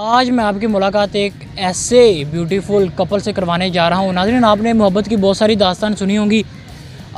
आज मैं आपकी मुलाकात एक ऐसे ब्यूटीफुल कपल से करवाने जा रहा हूँ। नाज़रीन, आपने मोहब्बत की बहुत सारी दास्तान सुनी होंगी।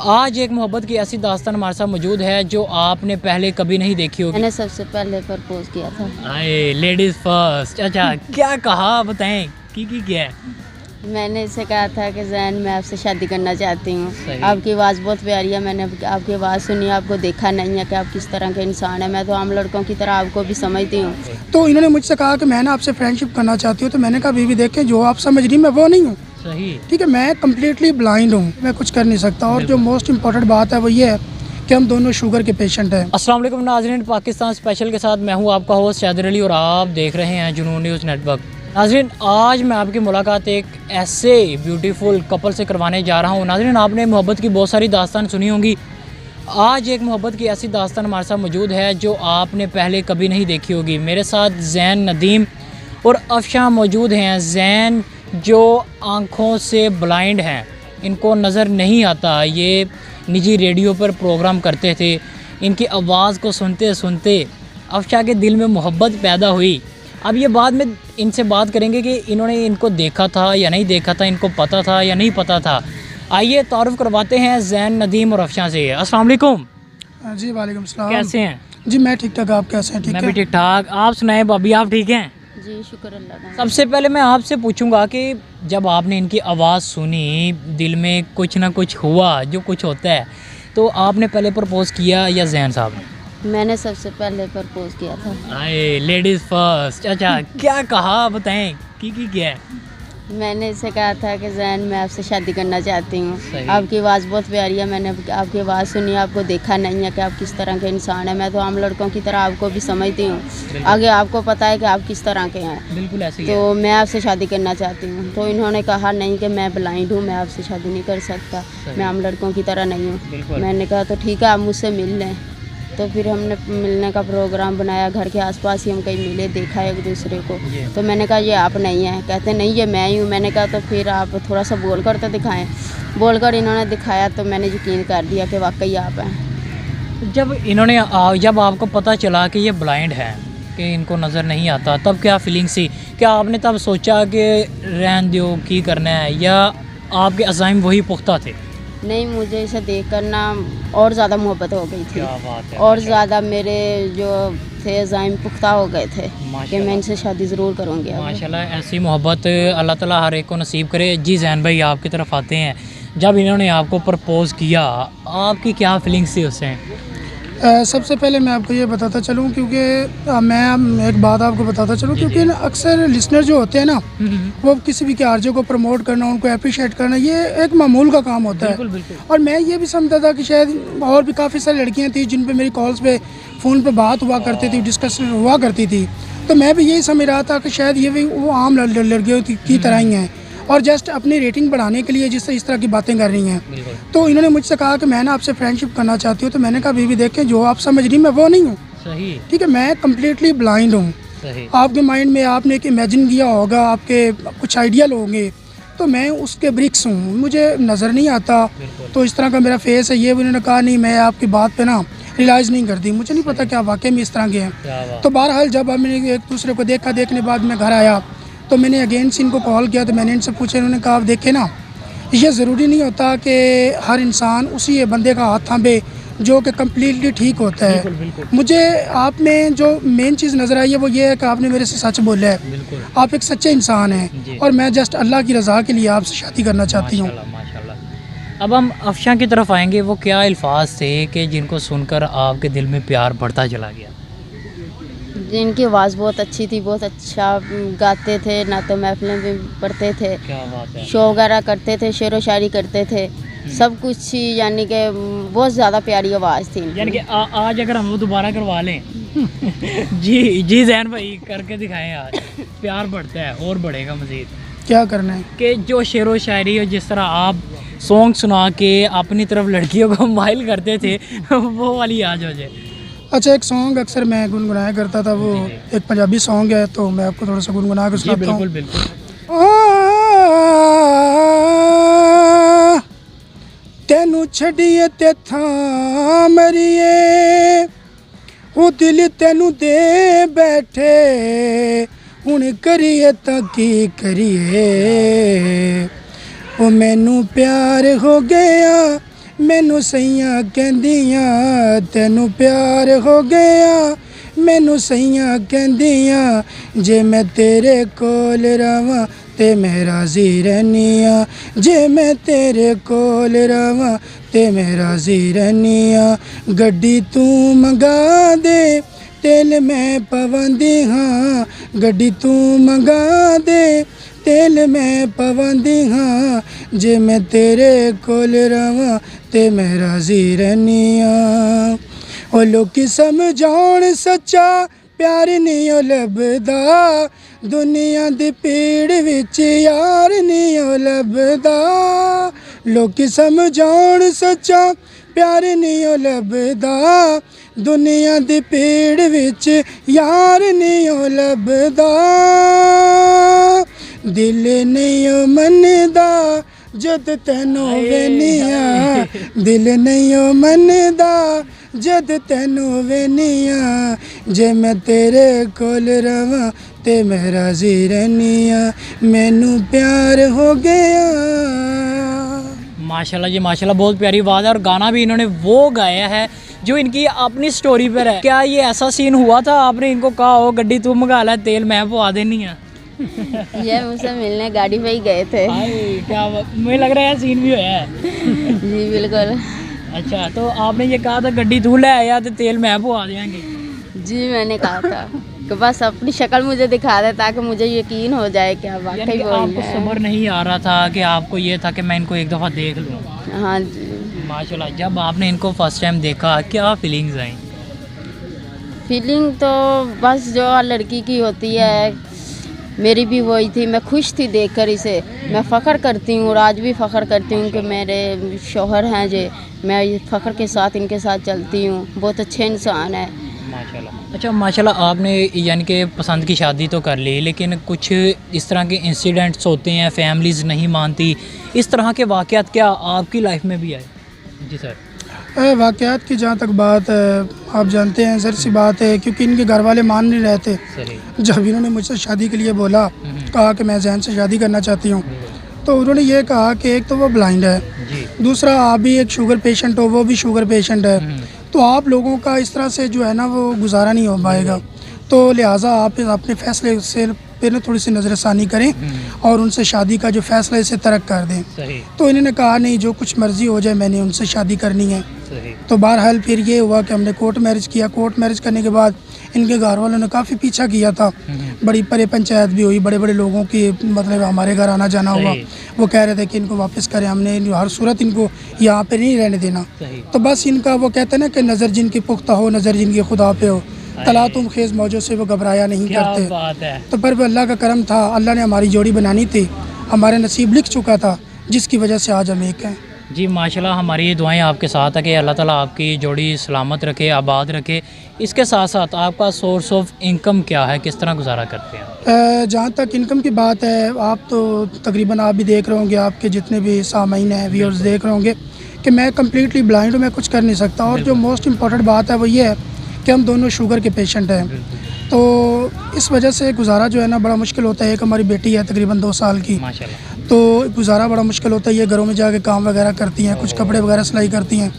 आज एक मोहब्बत की ऐसी दास्तान हमारे साथ मौजूद है जो आपने पहले कभी नहीं देखी होगी। मैंने सबसे पहले प्रपोज किया था। आए लेडीज़ फर्स्ट। अच्छा, क्या कहा, बताएं की क्या है? मैंने इससे कहा था कि जैन मैं आपसे शादी करना चाहती हूँ। सही। आपकी आवाज़ बहुत प्यारी है, मैंने आपकी आवाज़ सुनी, आपको देखा नहीं है कि आप किस तरह के इंसान हैं। मैं तो आम लड़कों की तरह आपको भी समझती हूँ। तो इन्होंने मुझसे कहा कि मैं ना आपसे फ्रेंडशिप करना चाहती हूँ। तो मैंने कहा बीवी देखें, जो आप समझ रही मैं वो नहीं हूँ। सही। ठीक है, मैं कम्प्लीटली ब्लाइंड हूँ, मैं कुछ कर नहीं सकता। और जो मोस्ट इम्पॉर्टेंट बात है वो ये है कि हम दोनों शुगर के पेशेंट हैं। अस्सलाम वालेकुम नाज़रीन, पाकिस्तान स्पेशल के साथ मैं हूँ आपका होस्ट शैदर अली और आप देख रहे हैं जुनून न्यूज़ नेटवर्क। नाज़रीन, आज मैं आपकी मुलाकात एक ऐसे ब्यूटीफुल कपल से करवाने जा रहा हूँ। नाज़रीन, आपने मोहब्बत की बहुत सारी दास्तान सुनी होंगी। आज एक मोहब्बत की ऐसी दास्तान हमारे साथ मौजूद है जो आपने पहले कभी नहीं देखी होगी। मेरे साथ ज़ैन नदीम और अफशा मौजूद हैं। ज़ैन जो आँखों से ब्लाइंड हैं, इनको नज़र नहीं आता, ये निजी रेडियो पर प्रोग्राम करते थे। इनकी आवाज़ को सुनते सुनते अफशा के दिल में मोहब्बत पैदा हुई। अब ये बाद में इनसे बात करेंगे कि इन्होंने इनको देखा था या नहीं देखा था, इनको पता था या नहीं पता था। आइए तारुफ करवाते हैं ज़ैन नदीम और अफशा से। अस्सलाम वालेकुम। जी वालेकुम सलाम। कैसे हैं? जी मैं ठीक ठाक, आप कैसे हैं? ठीक मैं है भी ठीक ठाक। आप सुनाएं भाभी, आप ठीक हैं? जी शुक्र अल्लाह का। सबसे पहले मैं आपसे पूछूंगा कि जब आपने इनकी आवाज़ सुनी, दिल में कुछ ना कुछ हुआ, जो कुछ होता है, तो आपने पहले प्रपोज़ किया या ज़ैन साहब ने? मैंने सबसे पहले प्रपोज किया था। आए लेडीज़ फर्स्ट। अच्छा, क्या कहा, बताएं की क्या है? मैंने इससे कहा था कि जैन मैं आपसे शादी करना चाहती हूँ। सही। आपकी आवाज़ बहुत प्यारी है, मैंने आपकी आवाज़ सुनी, आपको देखा नहीं है कि आप किस तरह के इंसान हैं। मैं तो आम लड़कों की तरह आपको भी समझती हूँ। आगे आपको पता है कि आप किस तरह के हैं। बिल्कुल ऐसे ही है। तो मैं आपसे शादी करना चाहती हूँ। तो इन्होंने कहा नहीं कि मैं ब्लाइंड हूँ, मैं आपसे शादी नहीं कर सकता, मैं आम लड़कों की तरह नहीं बिल्कुल। हूँ। मैंने कहा तो ठीक है, आप मुझसे मिल लें। तो फिर हमने मिलने का प्रोग्राम बनाया, घर के आसपास ही हम कहीं मिले, देखा एक दूसरे को। तो मैंने कहा ये आप नहीं हैं, कहते नहीं ये मैं ही हूँ। मैंने कहा तो फिर आप थोड़ा सा बोल कर तो दिखाएं। बोल कर इन्होंने दिखाया तो मैंने यकीन कर दिया कि वाकई आप हैं। जब आपको पता चला कि ये ब्लाइंड है, कि इनको नज़र नहीं आता, तब क्या फीलिंग्स थी? क्या आपने तब सोचा कि रहन दो की करना है, या आपके अज़ाइम वही पुख्ता थे? नहीं, मुझे इसे देख कर ना और ज़्यादा मोहब्बत हो गई थी। क्या बात है। और ज़्यादा मेरे जो थे अज़ाइम पुख्ता हो गए थे कि मैं इनसे शादी ज़रूर करूँगी। अब माशाल्लाह, ऐसी मोहब्बत अल्लाह ताला हर एक को नसीब करे। जी ज़ैन भाई, आपकी तरफ आते हैं। जब इन्होंने आपको प्रपोज़ किया, आपकी क्या फीलिंग्स थी उससे? सबसे पहले मैं आपको ये बताता चलूँ, क्योंकि मैं एक बात आपको बताता चलूँ, क्योंकि ना अक्सर लिसनर जो होते हैं ना, वो किसी भी के आरजे को प्रमोट करना, उनको अप्रिशिएट करना, ये एक मामूल का काम होता है। बिल्कुल। और मैं ये भी समझता था कि शायद और भी काफ़ी सारी लड़कियां थी जिन पे मेरी कॉल्स पे फ़ोन पे बात हुआ करती थी, डिस्कशन हुआ करती थी। तो मैं भी यही समझ रहा था कि शायद ये भी वो आम लड़कियों की तरह ही हैं, और जस्ट अपनी रेटिंग बढ़ाने के लिए इस तरह की बातें कर रही हैं। तो इन्होंने मुझसे कहा कि मैं ना आपसे फ्रेंडशिप करना चाहती हूँ। तो मैंने कहा बीवी देखें, जो आप समझ रही मैं वो नहीं हूँ। सही। ठीक है, मैं कम्प्लीटली ब्लाइंड हूँ। सही। आपके माइंड में आपने एक इमेजिन किया होगा, आपके कुछ आइडियल होंगे, तो मैं उसके ब्रिक्स हूँ, मुझे नज़र नहीं आता। तो इस तरह का मेरा फेस है। ये उन्होंने कहा नहीं, मैं आपकी बात पे ना रियलाइज़ नहीं करती, मुझे नहीं पता क्या वाकई में इस तरह के हैं। तो बहरहाल जब हमने एक दूसरे को देखा, देखने बाद मैं घर आया तो मैंने अगेन से इनको कॉल किया। तो मैंने इनसे पूछा, इन्होंने कहा आप देखें ना, ये ज़रूरी नहीं होता कि हर इंसान उसी बंदे का हाथ थामे जो कि कम्प्लीटली ठीक होता है। मुझे आप में जो मेन चीज़ नज़र आई है वो ये है कि आपने मेरे से सच बोला है। आप एक सच्चे इंसान हैं, और मैं जस्ट अल्लाह की रज़ा के लिए आपसे शादी करना चाहती हूँ। माशाल्लाह। अब हम अफशा की तरफ आएंगे। वो क्या अल्फाज थे कि जिनको सुनकर आपके दिल में प्यार बढ़ता चला गया? इनकी आवाज़ बहुत अच्छी थी, बहुत अच्छा गाते थे, नाते महफिलें भी पढ़ते थे, क्या बात है। शो वगैरह करते थे, शेर व शायरी करते थे, सब कुछ ही, यानी कि बहुत ज़्यादा प्यारी आवाज़ थी इनकी। यानी कि आज अगर हम वो दोबारा करवा लें जी ज़ैन भाई, करके दिखाएं आज, प्यार बढ़ता है और बढ़ेगा मज़ीद। क्या करना है कि जो शेर व शायरी और जिस तरह आप सॉन्ग सुना के अपनी तरफ लड़कियों को माइल करते थे वो वाली आज हो जाए। अच्छा, एक सॉन्ग अक्सर मैं गुनगुनाया करता था, वो एक पंजाबी सॉन्ग है, तो मैं आपको थोड़ा सा गुनगुना कर सुनाता हूँ। बिल्कुल। तेनू छड़िए ते थां मरिए, वो दिल तेनू दे बैठे, हुण करिए तां की करिए ओ मैनू प्यार हो गया मैनू सैयां कहंदियां तैनू प्यार हो गया मैनू सैयां कहंदियां जे मैं तेरे कोल रवां ते मैं राज़ी रहनी आ जे मैं तेरे कोल रवां ते मैं राज़ी रहनी आ गड्डी तू मंगा दे तेल मैं पवांदी हाँ गड्डी तू मंगा दे तेल मैं पवांदी हाँ जे मैं तेरे कोल रवां ते मैं राज़ी रहनी आ ओ लोकी समझाउण सच्चा प्यार नहीं ओ लभदा दुनिया दी पीड़ विच यार नहीं ओ लभदा लोकी समझाउण सच्चा प्यार नहीं ओ लभदा दुनिया दी पीड़ विच यार नहीं ओ लभदा दिल नहीं ओ मनदा जद तैनू वेनिया दिल नहीं ओ मनदा जद तैनू वेनिया जे मैं तेरे कोल रवां ते मैं राज़ी रहनी आ मैनू प्यार हो गया। माशाल्लाह जी माशाल्लाह, बहुत प्यारी आवाज़ है और गाना भी इन्होंने वो गाया है जो इनकी अपनी स्टोरी पर है। क्या ये ऐसा सीन हुआ था आपने इनको कहा हो गड्डी तू मंगा ला तेल मैं पवा देनी है? ये मुझसे मिलने गाड़ी पे ही गए थे। क्या मुझे लग रहा है सीन भी हुआ है। जी बिल्कुल। अच्छा, तो आपने ये कहा था गड्डी तू ले आया तो तेल मैं पवा देंगे? जी मैंने कहा था कि बस अपनी शक्ल मुझे दिखा दे ताकि मुझे यकीन हो जाए कि वाकई यानी कि वो आपको सब्र नहीं आ रहा था कि आपको ये था कि मैं इनको एक दफ़ा देख लूँ? हाँ जी। माशाल्लाह, जब आपने इनको फर्स्ट टाइम देखा क्या फीलिंग्स आई? फीलिंग तो बस जो लड़की की होती है मेरी भी वही थी। मैं खुश थी देखकर इसे। मैं फ़ख्र करती हूँ और आज भी फ़ख्र करती हूँ कि मेरे शौहर हैं जे मैं फ़ख्र के साथ इनके साथ चलती हूँ। बहुत अच्छे इंसान है माशाल्लाह। अच्छा माशाल्लाह, आपने यानी कि पसंद की शादी तो कर ली लेकिन कुछ इस तरह के इंसिडेंट्स होते हैं, फैमिलीज़ नहीं मानती, इस तरह के वाक़यात क्या आपकी लाइफ में भी आए? जी सर। वाक़यात की जहाँ तक बात है आप जानते हैं ज़र सी बात है क्योंकि इनके घर वाले मान नहीं रहे थे। सही। जब इन्होंने मुझसे शादी के लिए बोला कहा कि मैं जैन से शादी करना चाहती हूँ तो उन्होंने ये कहा कि एक तो वो ब्लाइंड है जी। दूसरा आप भी एक शुगर पेशेंट हो वो भी शुगर पेशेंट है तो आप लोगों का इस तरह से जो है ना वो गुजारा नहीं हो पाएगा तो लिहाजा आप अपने फैसले से फिर थोड़ी सी नज़रसानी करें और उनसे शादी का जो फ़ैसला इसे तर्क कर दें। सही। तो इन्होंने कहा नहीं जो कुछ मर्ज़ी हो जाए मैंने उनसे शादी करनी है। सही। तो बहरहाल फिर ये हुआ कि हमने कोर्ट मैरिज किया। कोर्ट मैरिज करने के बाद इनके घर वालों ने काफ़ी पीछा किया था। बड़ी परे पंचायत भी हुई, बड़े बड़े लोगों की मतलब हमारे घर आना जाना हुआ। वो कह रहे थे कि इनको वापस करें, हमने हर सूरत इनको यहाँ पे नहीं रहने देना। तो बस इनका वो कहते हैं ना कि नज़र जिनकी पुख्ता हो नज़र जिनकी खुदा पे हो तला तुम खेज़ मौजों से वो घबराया नहीं करते। बात है। तो पर वो अल्लाह का करम था, अल्लाह ने हमारी जोड़ी बनानी थी, हमारे नसीब लिख चुका था जिसकी वजह से आज हम एक हैं। जी माशाल्लाह, हमारी ये दुआएं आपके साथ है कि अल्लाह ताला आपकी जोड़ी सलामत रखे, आबाद रखे। इसके साथ साथ आपका सोर्स ऑफ इनकम क्या है, किस तरह गुजारा करते हैं? जहाँ तक इनकम की बात है आप तो तकरीबन आप भी देख रहे होंगे, आपके जितने भी सामीन हैं व्यूअर्स देख रहे होंगे कि मैं कम्प्लीटली ब्लाइंड हूँ, मैं कुछ कर नहीं सकता। और जो मोस्ट इम्पॉर्टेंट बात है वो ये है कि हम दोनों शुगर के पेशेंट हैं तो इस वजह से गुजारा जो है ना बड़ा मुश्किल होता है। एक हमारी बेटी है तकरीबन 2 साल की, माशाल्लाह। तो गुजारा बड़ा मुश्किल होता है। ये घरों में जाके काम वगैरह करती हैं, कुछ कपड़े वगैरह सिलाई करती हैं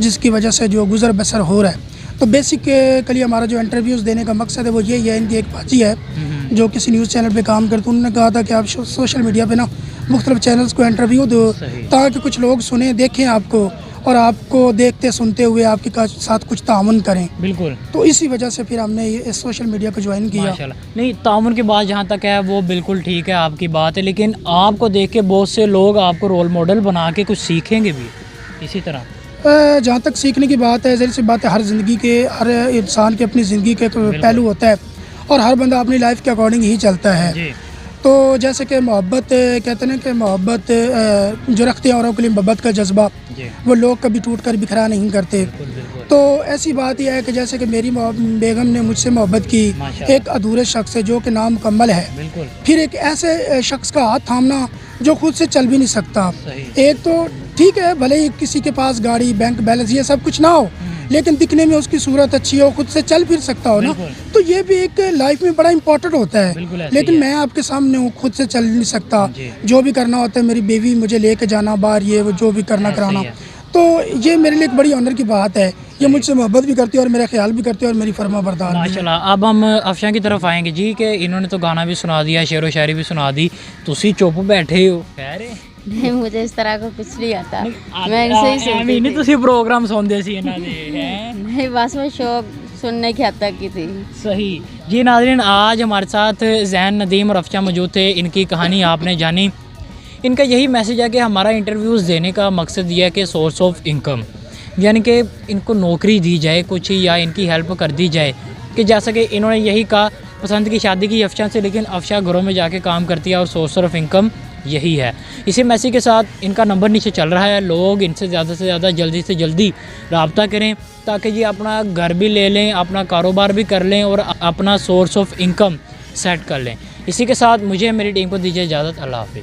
जिसकी वजह से जो गुजर बसर हो रहा है। तो बेसिकली हमारा जो इंटरव्यूज़ देने का मकसद है वो ये है। इनकी एक बाजी है जो किसी न्यूज़ चैनल पे काम करते, उन्होंने कहा था कि आप सोशल मीडिया पे ना मुख्तलिफ चैनल्स को इंटरव्यू दो ताकि कुछ लोग सुने देखें आपको और आपको देखते सुनते हुए आपके साथ कुछ तामुन करें। बिल्कुल। तो इसी वजह से फिर हमने ये सोशल मीडिया को ज्वाइन किया। माशाल्लाह। नहीं, तामुन की बात जहाँ तक है वो बिल्कुल ठीक है, आपकी बात है, लेकिन आपको देख के बहुत से लोग आपको रोल मॉडल बना के कुछ सीखेंगे भी इसी तरह। जहाँ तक सीखने की बात है ज़रूर सी बात है, हर ज़िंदगी के हर इंसान के अपनी ज़िंदगी के पहलू होता है और हर बंदा अपनी लाइफ के अकॉर्डिंग ही चलता है। जी। तो जैसे कि मोहब्बत कहते हैं कि मोहब्बत जो रखते हैं औरों के लिए मोहब्बत का जज्बा वो लोग कभी टूट कर बिखरा नहीं करते। तो ऐसी बात यह है कि जैसे कि मेरी बेगम ने मुझसे मोहब्बत की, एक अधूरे शख्स है जो कि नामुकम्मल है, फिर एक ऐसे शख्स का हाथ थामना जो खुद से चल भी नहीं सकता। एक तो ठीक है भले ही किसी के पास गाड़ी बैंक बैलेंस ये सब कुछ ना हो लेकिन दिखने में उसकी सूरत अच्छी हो, खुद से चल फिर सकता हो ना, तो ये भी एक लाइफ में बड़ा इम्पोर्टेंट होता है। लेकिन मैं आपके सामने हूँ, खुद से चल नहीं सकता, जो भी करना होता है मेरी बेबी मुझे लेके जाना बाहर, ये वो जो भी करना कराना, तो ये मेरे लिए एक बड़ी ऑनर की बात है। ये मुझसे मोहब्बत भी करती है और मेरा ख्याल भी करती है और मेरी फरमा बरदार भी है। माशाल्लाह। अब हम अफशा की तरफ आएंगे जी कि इन्होंने तो गाना भी सुना दिया, शेर व शायरी भी सुना दी, तुसी चुप बैठे हो। नहीं, मुझे इस तरह का कुछ नहीं आता, मैं इनसे ही सुनती नहीं, तुसी प्रोग्राम सुनते सी इन्हां दे हैं। नहीं, बस मैं शौक सुनने की हद तक की थी। सही जी। नाज़रीन, आज हमारे साथ ज़ैन नदीम और अफशा मौजूद थे। इनकी कहानी आपने जानी। इनका यही मैसेज है कि हमारा इंटरव्यूज़ देने का मकसद ये है कि सोर्स ऑफ इनकम, यानी कि इनको नौकरी दी जाए कुछ, या इनकी हेल्प कर दी जाए। कि जैसा कि इन्होंने यही कहा, पसंद की शादी की अफशा से, लेकिन अफशा घरों में जाके काम करती है और सोर्स ऑफ इनकम यही है। इसी मैसेज के साथ इनका नंबर नीचे चल रहा है, लोग इनसे ज़्यादा से ज़्यादा जल्दी से जल्दी रब्ता करें ताकि ये अपना घर भी ले लें, अपना कारोबार भी कर लें और अपना सोर्स ऑफ इनकम सेट कर लें। इसी के साथ मुझे मेरी टीम को दीजिए इजाज़त। अल्लाह हाफ़िज़।